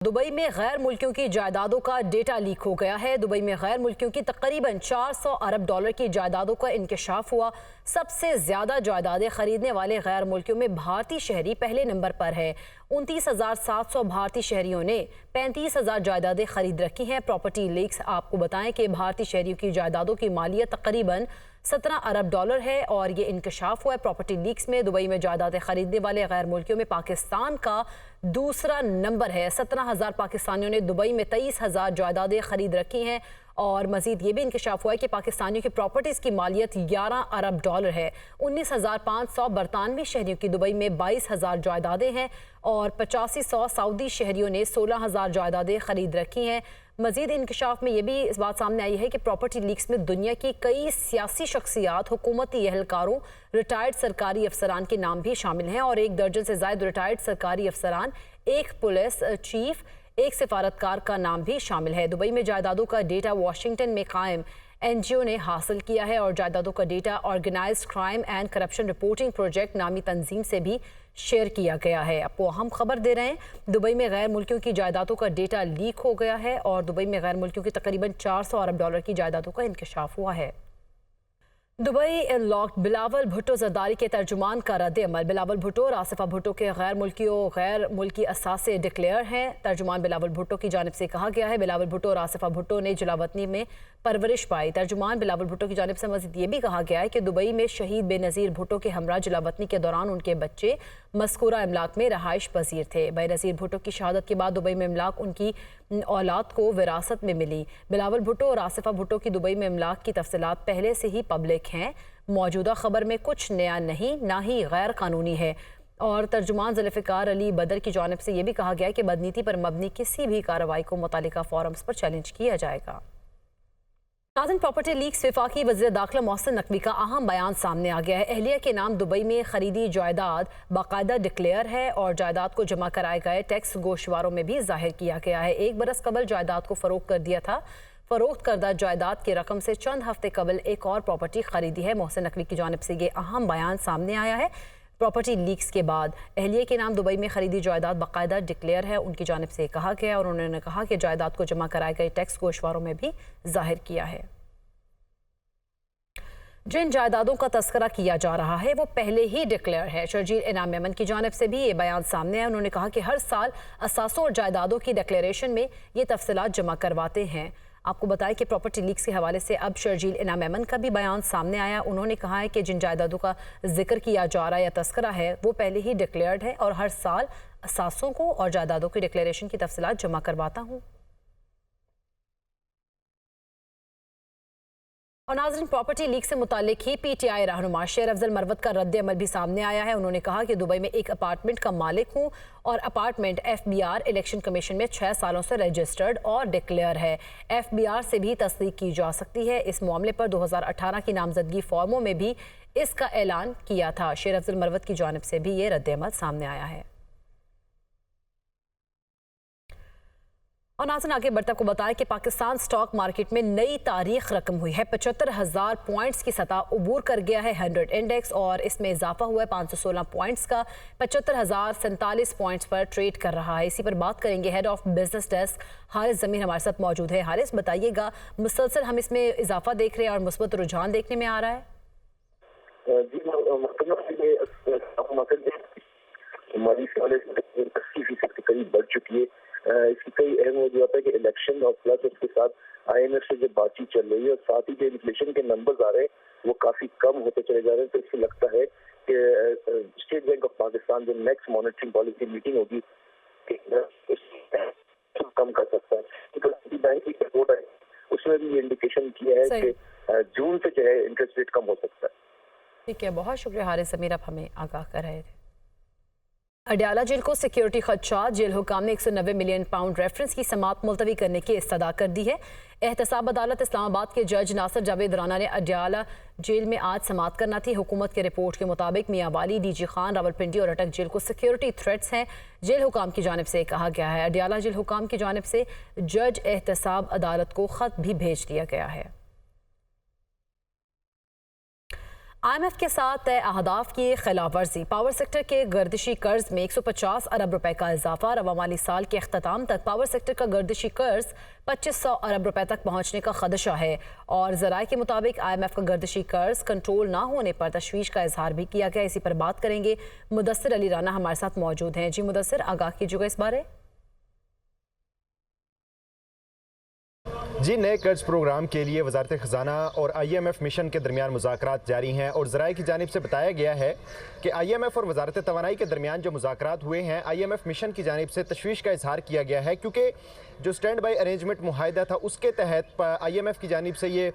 Dubai में गैर मुल्कियों की जायदादों का डेटा लीक हो गया है। दुबई में गैर मुल्कियों की तकरीबन 400 अरब डॉलर की जायदादों का इंकशाफ हुआ। सबसे ज्यादा जायदादें खरीदने वाले गैर मुल्कियों में भारतीय शहरी पहले नंबर पर है। 29,700 भारतीय शहरियों ने 35,000 जायदादें खरीद रखी हैं। प्रॉपर्टी लीक्स आपको बताएं कि भारतीय शहरियों की जायदादों की मालियत तकरीबन 17 अरब डॉलर है और ये इंकशाफ हुआ है। प्रॉपर्टी लीक्स में दुबई में जायदादें खरीदने वाले गैर मुल्कियों में पाकिस्तान का दूसरा नंबर है। 17,000 पाकिस्तानियों ने दुबई में 23,000 जायदादें खरीद रखी हैं और मजीद ये भी इंकशाफ हुआ है कि पाकिस्तानियों की प्रॉपर्टीज़ की मालियत 11 अरब डॉलर है। 19,500 बरतानवी शहरियों की दुबई में 22,000 जायदादें हैं और 8500 सऊदी शहरियों ने 16,000 जायदादें खरीद रखी हैं। मजीद इंकशाफ में यह भी इस बात सामने आई है कि प्रॉपर्टी लीक्स में दुनिया की कई सियासी शख्सियात, हुकूमती एहलकारों, रिटायर्ड सरकारी अफसरान के नाम भी शामिल हैं और 1 दर्जन से ज़ायद रिटायर्ड सरकारी अफसरान, 1 पुलिस चीफ, 1 सिफारतकार का नाम भी शामिल है। दुबई में जायदादों का डेटा वाशिंगटन में कायम NGO ने हासिल किया है और जायदादों का data organised crime and corruption reporting project नामी तंजीम से भी शेयर किया गया है। आपको अहम खबर दे रहे हैं, दुबई में गैर मुल्कियों की जायदादों का डेटा लीक हो गया है और दुबई में गैर मुल्कियों की तकरीबन 400 अरब डॉलर की जायदादों का इंकशाफ हुआ है। दुबई अनलॉक्ड बिलावल भुट्टो जरदारी के तर्जुमान का रद्द अमल। बिलावल भुट्टो और आसिफा भुट्टो के गैर मुल्की असासे डिक्लेयर हैं। तर्जुमान बिलावल भुट्टो की जानिब से कहा गया है बिलावल भुट्टो और आसिफा भुट्टो ने जलावतनी में परवरिश पाई। तर्जुमान बिलावल भुट्टो की जानिब से मज़ीद ये भी कहा गया है कि दुबई में शहीद बेनज़ीर भुट्टो के हमरा जलावतनी के दौरान उनके बच्चे मज़कूरा इमलाक में रहाइश पजीर थे। बेनज़ीर भुट्टो की शहादत के बाद दुबई में इमलाक उनकी औलाद को विरासत में मिली। बिलावल भुट्टो और आसिफा भुट्टो की दुबई में इमलाक की तफसीलात पहले से ही पब्लिक हैं। मौजूदा खबर में कुछ नया नहीं, ना ही गैर कानूनी है। और तर्जुमान जुल्फ़िकार अली बदर की जानिब से यह भी कहा गया है कि बदनीति पर मबनी किसी भी कार्रवाई को मुतालिका फोरम्स पर चैलेंज किया जाएगा। नाज़रीन, प्रॉपर्टी लीक्स वफाकी वज़ीर दाखिला मोहसिन नकवी का अहम बयान सामने आ गया है। अहलिया के नाम दुबई में खरीदी जायदाद बाकायदा डिक्लेयर है और जायदाद को जमा कराए गए टैक्स गोशवारों में भी जाहिर किया गया है। 1 बरस कबल जायदाद को फरोख्त कर दिया था। फरोख्त करदा जायदाद की रकम से चंद हफ्ते कबल एक और प्रॉपर्टी खरीदी है। मोहसिन नकवी की जानिब से ये अहम बयान सामने आया है। प्रॉपर्टी लीक्स के बाद अहलिया के नाम दुबई में खरीदी जायदाद बाकायदा डिक्लेयर है, उनकी जानिब से कहा गया और उन्होंने कहा कि जायदाद को जमा कराए गए टैक्स गोशवारों में भी जाहिर किया है। जिन जायदादों का तस्करा किया जा रहा है वो पहले ही डिक्लेयर है। शर्जील इनाम मेमन की जानिब से भी ये बयान सामने है। उन्होंने कहा कि हर साल असासों और जायदादों की डिक्लेरेशन में ये तफसीलात जमा करवाते हैं। आपको बताएं कि प्रॉपर्टी लीक्स के हवाले से अब शर्जील इनाम मेमन का भी बयान सामने आया। उन्होंने कहा है कि जिन जायदादों का जिक्र किया जा रहा है या तस्करा है वो पहले ही डिक्लेयर्ड है और हर साल असासों को और जायदादों की डिक्लेरेशन की तफसीलात जमा करवाता हूँ। और नाज़रीन, प्रॉपर्टी लीक से मुतालिक ही PTI रहनुमा शेर अफजल मरवत का रद्द अमल भी सामने आया है। उन्होंने कहा कि दुबई में एक अपार्टमेंट का मालिक हूँ और अपार्टमेंट FBR इलेक्शन कमीशन में 6 सालों से रजिस्टर्ड और डिक्लेयर है। FBR से भी तस्दीक की जा सकती है। इस मामले पर 2018 की नामजदगी फॉर्मों में भी इसका ऐलान किया था। शेर अफजल मरवत की जानिब से भी ये रद्द अमल सामने आया है। और नाज़रीन, आगे बढ़ते आपको बताएं कि पाकिस्तान स्टॉक मार्केट में नई तारीख रकम हुई है। 75,000 पॉइंट्स की सतह अबूर कर गया है 100 इंडेक्स और इसमें इजाफा हुआ है 516 पॉइंट्स का। 75,047 पॉइंट्स पर ट्रेड कर रहा है। इसी पर बात करेंगे head of business desk Haris Zameer हमारे साथ मौजूद है। हारिस, बताइएगा, मुसलसल हम इसमें इजाफा देख रहे हैं और मुस्बत रुझान देखने में आ रहा है। जी, हमारी 80% के करीब बढ़ चुकी है। इसकी कई अहम वजूहत है कि इलेक्शन और प्लस उसके साथ IMF से जो बातचीत चल रही है और साथ ही जो इन्फ्लेशन के नंबर्स आ रहे हैं वो काफी कम होते चले जा रहे हैं। तो इससे लगता है कि स्टेट बैंक ऑफ पाकिस्तान जो नेक्स्ट मॉनेटरी पॉलिसी मीटिंग होगी कम कर सकता है। तो बैंक की रिपोर्ट है उसमें भी ये इंडिकेशन किया है कि जून से जो है इंटरेस्ट रेट कम हो सकता है। ठीक है, बहुत शुक्रिया हारिस ज़मीर, आप हमें आगाह कर रहे थे। अडयाला जेल को सिक्योरिटी खदशात, जेल हुकाम ने 190 मिलियन पाउंड रेफरेंस की समात मुलतवी करने की इस्तदा कर दी है। एहतसाब अदालत इस्लामाबाद के जज नासिर जावेद राना ने अडयाला जेल में आज समात करना थी। हुकूमत के रिपोर्ट के मुताबिक मियां वाली, DG खान, रावलपिंडी और अटक जेल को सिक्योरिटी थ्रेट्स हैं। जेल हुकाम की जानिब से कहा गया है। अडयाला जेल हुकाम की जानिब से जज एहतसाब अदालत को खत भी भेज दिया गया है। IMF के साथ तय अहदाफ की खिलाफ वर्जी, पावर सेक्टर के गर्दिशी कर्ज में 150 अरब रुपए का इजाफा। रवा माली साल के अख्ताम तक पावर सेक्टर का गर्दिशी कर्ज 2500 अरब रुपए तक पहुंचने का खदशा है और ज़राए के मुताबिक IMF का गर्दिशी कर्ज कंट्रोल ना होने पर तशवीश का इजहार भी किया गया। इसी पर बात करेंगे। मुदस्सिर अली राना हमारे साथ मौजूद हैं। जी मुदस्सिर, आगाह कीजिएगा इस बारे। जी, नए कर्ज प्रोग्राम के लिए वजारत ख़जाना और IMF मिशन के दरमियान मुज़ाकरात जारी हैं और ज़राए की जानिब से बताया गया है कि IMF और वजारत तवानाई के दरमियान जो मुज़ाकरात हुए हैं, IMF मिशन की जानिब से तशवीश का इजहार किया गया है क्योंकि जो स्टैंड बाई अरेंजमेंट मुआहिदा था उसके तहत IMF की जानिब से ये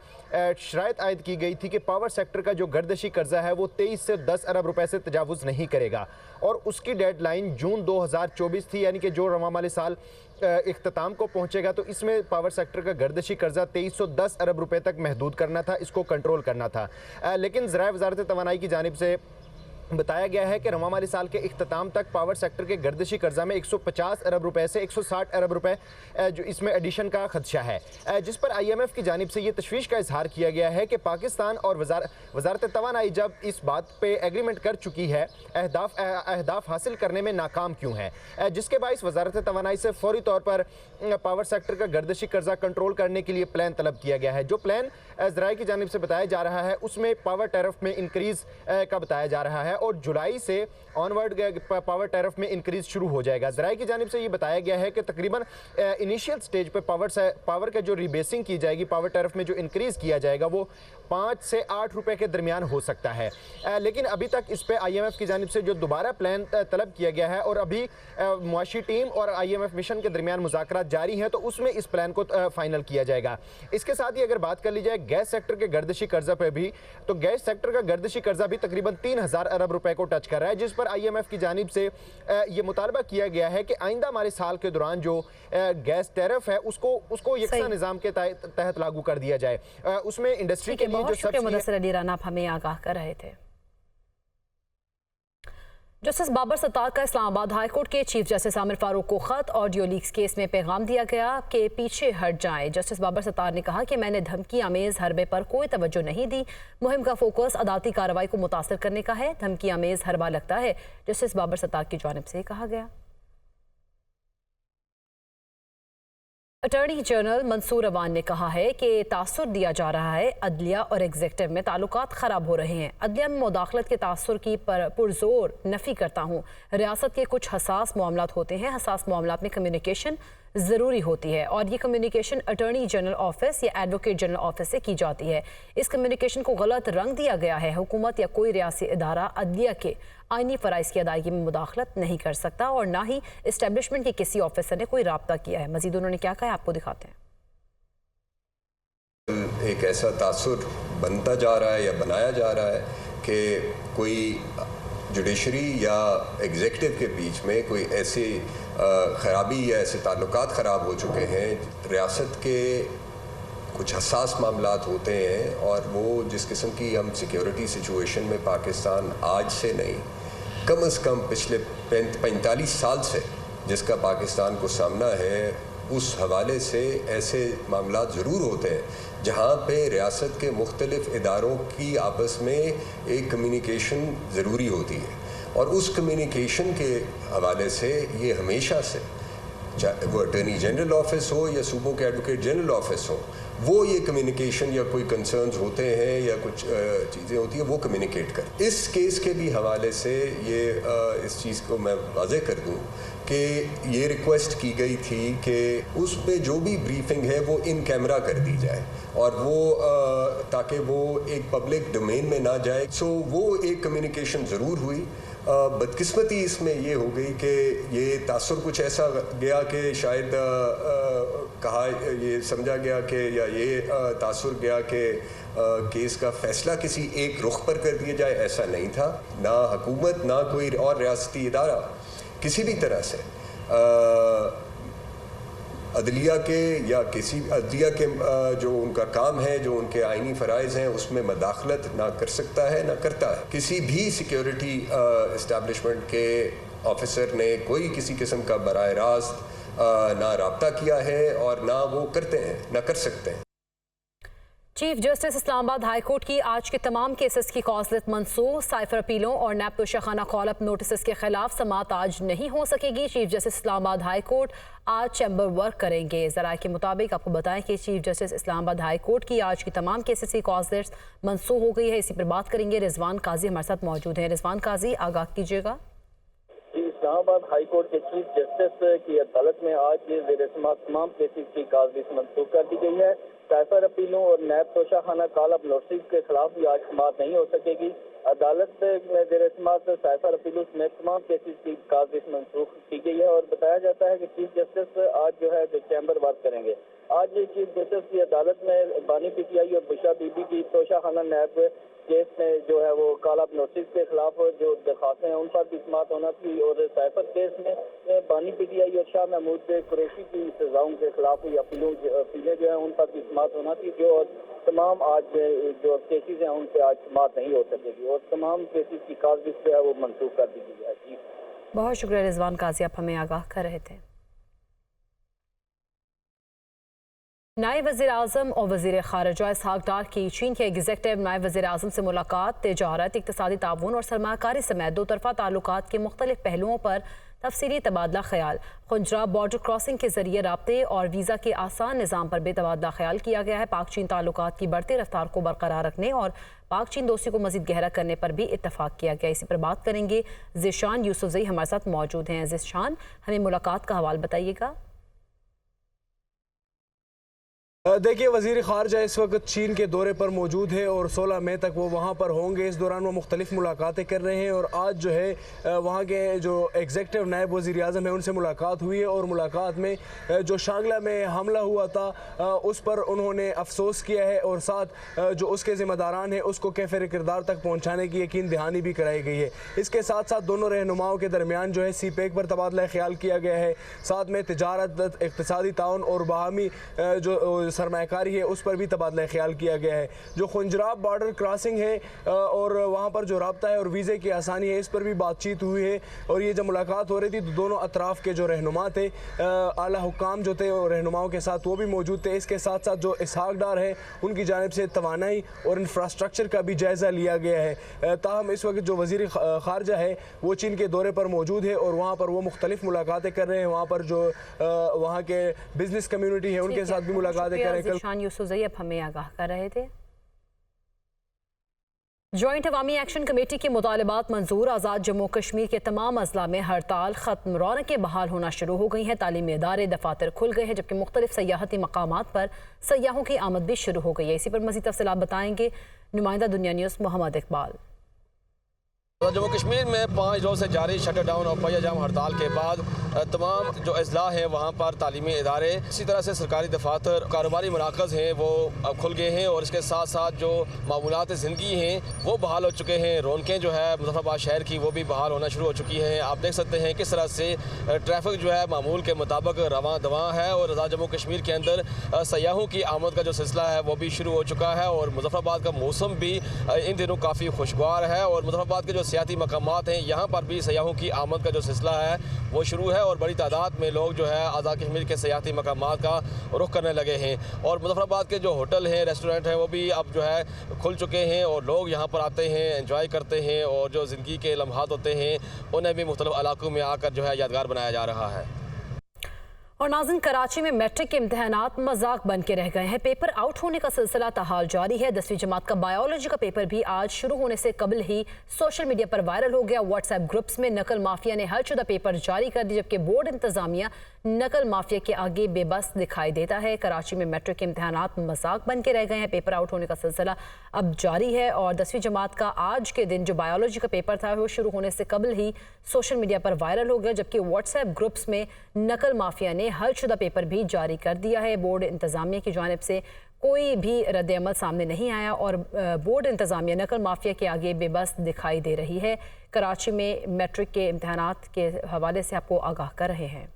शराइत आयद की गई थी कि पावर सेक्टर का जो गर्दिशी कर्जा है वो 23 से 10 अरब रुपए से तजावुज़ नहीं करेगा और उसकी डेडलाइन जून 2024 थी, यानी कि जो रवा माली साल इख्तिताम को पहुंचेगा तो इसमें पावर सेक्टर का गर्दिशी कर्जा 2310 अरब रुपए तक महदूद करना था, इसको कंट्रोल करना था। लेकिन ज़राए वजारत तवानाई की जानिब से बताया गया है कि रवा माली साल के इख्तिताम तक पावर सेक्टर के गर्दिशी कर्जा में 150 अरब रुपए से 160 अरब रुपए जो इसमें एडिशन का खदशा है, जिस पर IMF की जानिब से ये तशवीश का इजहार किया गया है कि पाकिस्तान और वजारत तवानाई जब इस बात पे एग्रीमेंट कर चुकी है, अहदाफ हासिल करने में नाकाम क्यों है, जिसके बाइस वजारत तवानाई से फौरी तौर पर पावर सेक्टर का गर्दिशी कर्जा कंट्रोल करने के लिए प्लान तलब किया गया है। जो प्लान ज़राए की जानिब से बताया जा रहा है उसमें पावर टैरिफ में इंक्रीज़ का बताया जा रहा है और जुलाई से ऑनवर्ड पावर टैरिफ में इंक्रीज शुरू हो जाएगा। ज़राए की जानिब से ये बताया गया है कि तकरीबन इनिशियल स्टेज पे पावर का जो रिबेसिंग की जाएगी, पावर टैरिफ में जो इंक्रीज़ किया जाएगा वो 5 से 8 रुपए के दरमियान हो सकता है। लेकिन अभी तक इस पे IMF की जानिब से जो दोबारा प्लान तलब किया गया है और अभी मुआशी टीम और IMF मिशन के दरमियान मुज़ाकरात जारी हैं तो उसमें इस प्लान को फाइनल किया जाएगा। इसके साथ ही अगर बात कर ली जाए गैस सेक्टर के गर्दिशी कर्जा पे भी, तो गैस सेक्टर का गर्दिशी कर्जा भी तकरीबन 3000 अरब रुपए को टच कर रहा है, जिस पर IMF की जानिब से ये मुतालबा किया गया है कि आइंदा हमारे साल के दौरान जो गैस टैरिफ है उसको यकसा निज़ाम के तहत लागू कर दिया जाए। उसमें इंडस्ट्री के लिए जो शुक्रिया मुदस्सिर अली राना, आप हमें आगाह कर रहे थे। जस्टिस बाबर सत्तार का इस्लामाबाद हाई कोर्ट के चीफ जस्टिस आमिर फारूक को खत ऑडियो लीक्स केस में पैगाम दिया गया कि पीछे हट जाएं। जस्टिस बाबर सत्तार ने कहा कि मैंने धमकी आमेज हरबे पर कोई तवज्जो नहीं दी, मुहिम का फोकस अदालती कार्रवाई को मुतासर करने का है, धमकी आमेज हरबा लगता है, जस्टिस बाबर सत्तार की जानिब से कहा गया। अटॉर्नी जनरल मंसूर अवान ने कहा है कि तासुर दिया जा रहा है, अदलिया और एग्जीक्यूटिव में ताल्लुकात ख़राब हो रहे हैं। अदलिया में मुदाखलत के तासुर की पुरजोर नफ़ी करता हूँ। रियासत के कुछ हसास मामलात होते हैं, हसास मामलात में कम्युनिकेशन ज़रूरी होती है और ये कम्युनिकेशन अटॉर्नी जनरल ऑफिस या एडवोकेट जनरल ऑफिस से की जाती है। इस कम्युनिकेशन को गलत रंग दिया गया है। हुकूमत या कोई रियासी इदारा अदलिया के आइनी फ़राइज़ की अदायगी में मुदाखलत नहीं कर सकता और ना ही इस्टेब्लिशमेंट के किसी ऑफिसर ने कोई राब्ता किया है। मज़ीद उन्होंने क्या कहा, आपको दिखाते हैं। एक ऐसा तासुर बनता जा रहा है या बनाया जा रहा है कि कोई जुडिशरी या एग्जीक्यूटिव के बीच में कोई ऐसी ख़राबी या ऐसे ताल्लुकात ख़राब हो चुके हैं, रियासत के कुछ हसास मामलात होते हैं और वो जिस किस्म की हम सिक्योरिटी सिचुएशन में पाकिस्तान आज से नहीं कम से कम पिछले 45 साल से जिसका पाकिस्तान को सामना है, उस हवाले से ऐसे मामलात ज़रूर होते हैं जहाँ पे रियासत के मुख्तलिफ़ इदारों की आपस में एक कम्युनिकेशन ज़रूरी होती है और उस कम्युनिकेशन के हवाले से ये हमेशा से, चाहे वो अटॉर्नी जनरल ऑफिस हो या सूबों के एडवोकेट जनरल ऑफिस हो, वो ये कम्युनिकेशन या कोई कंसर्न्स होते हैं या कुछ चीज़ें होती हैं वो कम्युनिकेट कर। इस केस के भी हवाले से ये इस चीज़ को मैं वाज़ेह कर दूँ कि ये रिक्वेस्ट की गई थी कि उस पे जो भी ब्रीफिंग है वो इन कैमरा कर दी जाए और वो ताकि वो एक पब्लिक डोमेन में ना जाए। सो वो एक कम्युनिकेशन ज़रूर हुई। बदकिस्मती इसमें ये हो गई कि ये तासुर कुछ ऐसा गया कि शायद कहा ये समझा गया कि या ये तासुर गया कि केस का फ़ैसला किसी एक रुख पर कर दिया जाए, ऐसा नहीं था। ना हुकूमत ना कोई और रियासती इदारा किसी भी तरह से अदलिया के या किसी अदलिया के जो उनका काम है, जो उनके आइनी फ़राइज़ हैं, उसमें मदाखलत ना कर सकता है ना करता है। किसी भी सिक्योरिटी इस्टेब्लिशमेंट के ऑफिसर ने कोई किसी किस्म का बराह रास्त ना राब्ता किया है और ना वो करते हैं, ना कर सकते हैं। Chief justice Islamabad high court की आज के तमाम केसेस की कॉजलत मंसूख। साइफर अपीलों और नैब तोशाखाना कॉल अप नोटिस के खिलाफ समात आज नहीं हो सकेगी। Chief justice Islamabad high court आज चैम्बर वर्क करेंगे। ज़राए के मुताबिक आपको बताएं कि chief justice Islamabad high court की आज की तमाम केसेस की कॉजलत मंसूख हो गई है। इसी पर बात करेंगे। रिजवान काजी हमारे साथ मौजूद हैं। रिजवान काजी, आगाह कीजिएगा। इस्लामाबाद हाई कोर्ट के चीफ जस्टिस की अदालत में आज ज़ेर समाअत तमाम केसेस की कागज़ी मंसूख कर दी गई है। साइफर अपीलों और नैब तोशाखाना कॉल अप नोटिस के खिलाफ भी आज समाअत नहीं हो सकेगी। अदालत में ज़ेर समाअत साइफर अपीलों समेत तमाम केसेस की कागज़ी मंसूख की गई है और बताया जाता है कि चीफ जस्टिस आज जो है चैम्बर वर्क करेंगे। आज चीफ जस्टिस की अदालत में बानी पीटीआई और बुशरा बीबी की तोशाखाना नैब केस में जो है वो कॉल अप नोटिस के खिलाफ जो दरखास्तें हैं उन पर भी समाअत होना थी और साइफर केस में बानी पीटीआई और शाह महमूद कुरैशी की सजाओं के खिलाफ हुई अपीलें जो है उन पर भी समाअत होना थी। जो तमाम आज जो केसेस हैं उन पर आज समाअत नहीं हो सकेगी और तमाम केसेस की कागज़ी जो है वो मंसूख कर दी गई है। जी बहुत शुक्रिया रिजवान काजी, आप हमें आगाह कर रहे थे। नायब वज़ीर आज़म और वज़ीर ख़ारिजा इसहाक़ डार की चीन के एग्जीक्यूटिव नायब वज़ीर आज़म से मुलाकात तिजारत, इक़्तिसादी ताउन और सरमाकारी समेत दो तरफ़ा ताल्लुकात के मुख्तलिफ पहलुओं पर तफसीली तबादला ख्याल। खुंजरा बॉर्डर क्रॉसिंग के जरिए राब्ते और वीज़ा के आसान निज़ाम पर भी तबादला ख्याल किया गया है। पाक चीन ताल्लुकात की बढ़ती रफ्तार को बरकरार रखने और पाक चीन दोस्ती को मज़ीद गहरा करने पर भी इत्तफाक किया गया। इसी पर बात करेंगे। ज़िशान यूसुफ़ज़ई हमारे साथ मौजूद हैं। ज़िशान, हमें मुलाकात का हवाला बताइएगा। देखिए, वज़ीर ख़ारिजा इस वक्त चीन के दौरे पर मौजूद है और 16 मई तक वो वहाँ पर होंगे। इस दौरान वो मुख्तलिफ मुलाकातें कर रहे हैं और आज जो है वहाँ के जो एग्जीक्यूटिव नायब वज़ीर आज़म है उनसे मुलाकात हुई है और मुलाकात में जो शांगला में हमला हुआ था उस पर उन्होंने अफसोस किया है और साथ जो उसके ज़िम्मेदारान हैं उसको कैफ़े किरदार तक पहुँचाने की यकीन दहानी भी कराई गई है। इसके साथ साथ दोनों रहनुमाओं के दरमियान जो है CPEC पर तबादला ख्याल किया गया है। साथ में तिजारत, इक़्तिसादी ताउन और बाहमी जो सरमायाकारी है उस पर भी तबादला ख्याल किया गया है। जो खुंजराब बॉर्डर क्रॉसिंग है और वहाँ पर जो राब्ता है और वीज़े की आसानी है इस पर भी बातचीत हुई है। और ये जब मुलाकात हो रही थी तो दोनों अतराफ़ के जो रहनुमा थे, आला हुक्काम जो थे और रहनुमाओं के साथ वो भी मौजूद थे। इसके साथ साथ जो इसहाक़ डार है उनकी जानिब से तवानाई और इंफ्रास्ट्रक्चर का भी जायज़ा लिया गया है। ताहम इस वक्त जो वज़ीर ख़ारिजा है वो चीन के दौरे पर मौजूद है और वहाँ पर वो मुख्तलिफ मुलाकातें कर रहे हैं। वहाँ पर जो वहाँ के बिजनेस कम्यूनिटी है उनके साथ भी मुलाकातें कर रहे हैं। ज़िशान यूसुफ़ज़ई अब हमें आगाह कर रहे थे। जॉइंट अवामी एक्शन कमेटी के मुतालबात मंजूर। आज़ाद जम्मू कश्मीर के तमाम अजला में हड़ताल खत्म, रौनकें बहाल होना शुरू हो गई हैं। तालीमी इदारे, दफातर खुल गए हैं जबकि मुख्तलिफ सयाहती मकामात पर सयाहों की आमद भी शुरू हो गई है। इसी पर मज़ीद तफसीलात बताएंगे नुमाइंदा दुनिया न्यूज़ मोहम्मद इकबाल। जम्मू कश्मीर में 5 रोज़ से जारी शटर डाउन और पहिया जाम हड़ताल के बाद तमाम जो अजला हैं वहाँ पर तालीमी इदारे, इसी तरह से सरकारी दफातर, कारोबारी मराकज़ हैं वो अब खुल गए हैं और इसके साथ साथ जो मामूलात ज़िंदगी हैं वो बहाल हो चुके हैं। रौनकें जो है मुज़फ़्फ़राबाद शहर की वो भी बहाल होना शुरू हो चुकी हैं। आप देख सकते हैं किस तरह से ट्रैफिक जो है मामूल के मुताबिक रवां दवां है और आज़ाद जम्मू कश्मीर के अंदर सयाहों की आमद का जो सिलसिला है वो भी शुरू हो चुका है और मुज़फ़्फ़राबाद का मौसम भी इन दिनों काफ़ी खुशगवार है और मुज़फ़्फ़राबाद के जो सियाती मकामात हैं यहाँ पर भी सयाहों की आमद का जो सिलसिला है वो शुरू है और बड़ी तादाद में लोग जो है आज़ाद कश्मीर के सियाती मकामात का रुख करने लगे हैं। और मुज़फ़्फ़राबाद के जो होटल हैं, रेस्टोरेंट हैं वो भी अब जो है खुल चुके हैं और लोग यहाँ पर आते हैं, एंजॉय करते हैं और जो ज़िंदगी के लम्हात होते हैं उन्हें भी मुख्तलिफ इलाकों में आकर जो है यादगार बनाया जा रहा है। और नाज़रीन, कराची में मैट्रिक के इम्तहानात मजाक बन के रह गए हैं। पेपर आउट होने का सिलसिला ताहाल जारी है। 10वीं जमात का बायोलॉजी का पेपर भी आज शुरू होने से कबल ही सोशल मीडिया पर वायरल हो गया। व्हाट्सएप ग्रुप्स में नकल माफिया ने हलशुदा पेपर जारी कर दी जबकि बोर्ड इंतजामिया नकल माफिया के आगे बेबस दिखाई देता है। कराची में मैट्रिक के इम्तहानात मजाक बन के रह गए हैं। पेपर आउट होने का सिलसिला अब जारी है और 10वीं जमात का आज के दिन जो बायोलॉजी का पेपर था वो शुरू होने से कबल ही सोशल मीडिया पर वायरल हो गया जबकि व्हाट्सएप ग्रुप्स में नकल माफिया ने हलशुदा पेपर भी जारी कर दिया है। बोर्ड इंतजामिया की जानिब से कोई भी रद्द-ए-अमल सामने नहीं आया और बोर्ड इंतजामिया नकल माफिया के आगे बेबस दिखाई दे रही है। कराची में मैट्रिक के इम्तहानात के हवाले से आपको आगाह कर रहे हैं।